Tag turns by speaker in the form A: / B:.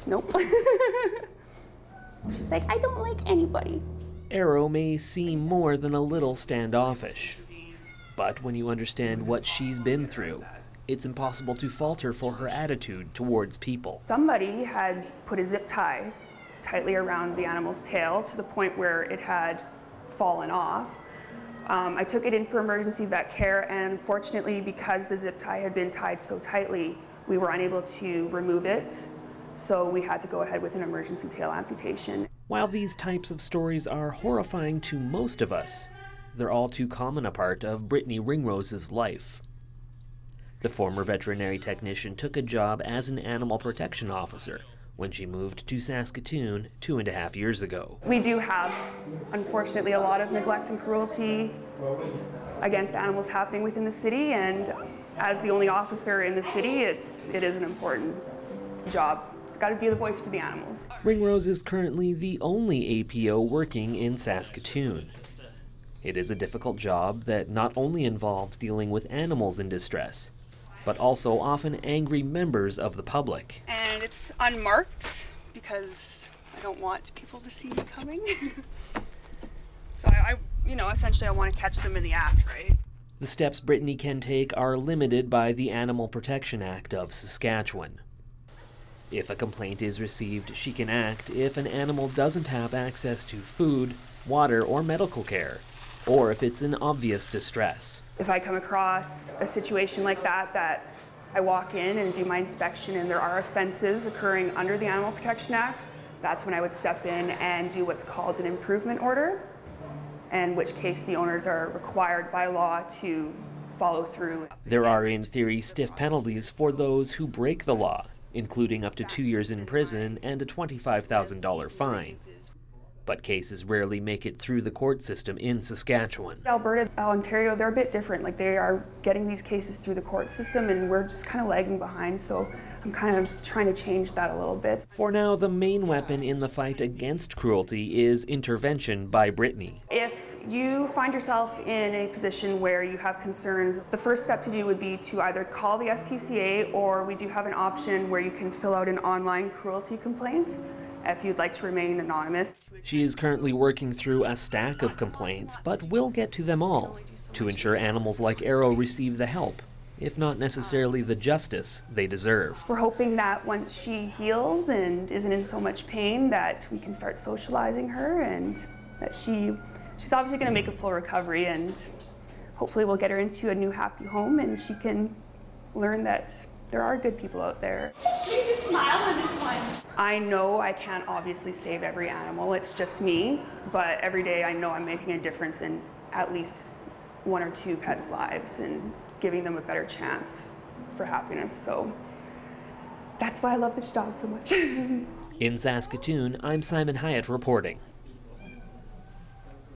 A: Nope. She's like, I don't like anybody.
B: Arrow may seem more than a little standoffish, but when you understand what she's been through, it's impossible to fault her for her attitude towards people.
A: Somebody had put a zip tie tightly around the animal's tail to the point where it had fallen off. I took it in for emergency vet care, and unfortunately, because the zip tie had been tied so tightly, we were unable to remove it, so we had to go ahead with an emergency tail amputation.
B: While these types of stories are horrifying to most of us, they're all too common a part of Brittany Ringrose's life. The former veterinary technician took a job as an animal protection officer when she moved to Saskatoon 2.5 years ago.
A: We do have, unfortunately, a lot of neglect and cruelty against animals happening within the city, and as the only officer in the city, it is an important job. Got to be the voice for the animals.
B: Ringrose is currently the only APO working in Saskatoon. It is a difficult job that not only involves dealing with animals in distress, but also often angry members of the public.
A: And it's unmarked because I don't want people to see me coming. So essentially I want to catch them in the act, right?
B: The steps Brittany can take are limited by the Animal Protection Act of Saskatchewan. If a complaint is received, she can act if an animal doesn't have access to food, water, or medical care, or if it's in obvious distress.
A: If I come across a situation like that I walk in and do my inspection and there are offenses occurring under the Animal Protection Act, that's when I would step in and do what's called an improvement order, in which case the owners are required by law to follow through.
B: There are, in theory, stiff penalties for those who break the law, including up to 2 years in prison and a $25,000 fine. But cases rarely make it through the court system in Saskatchewan.
A: Alberta, Ontario, they're a bit different. Like, they are getting these cases through the court system and we're just kind of lagging behind, so I'm kind of trying to change that a little bit.
B: For now, the main weapon in the fight against cruelty is intervention by Brittany.
A: If you find yourself in a position where you have concerns, the first step to do would be to either call the SPCA, or we do have an option where you can fill out an online cruelty complaint if you'd like to remain anonymous.
B: She is currently working through a stack of complaints, but will get to them all to ensure animals like Arrow receive the help, if not necessarily the justice they deserve.
A: We're hoping that once she heals and isn't in so much pain, that we can start socializing her, and that she's obviously going to make a full recovery, and hopefully we'll get her into a new happy home and she can learn that there are good people out there.
C: You just smile on this one.
A: I know I can't obviously save every animal, it's just me, but every day I know I'm making a difference in at least 1 or 2 pets' lives and giving them a better chance for happiness. So that's why I love this job so much.
B: In Saskatoon, I'm Simon Hyatt reporting.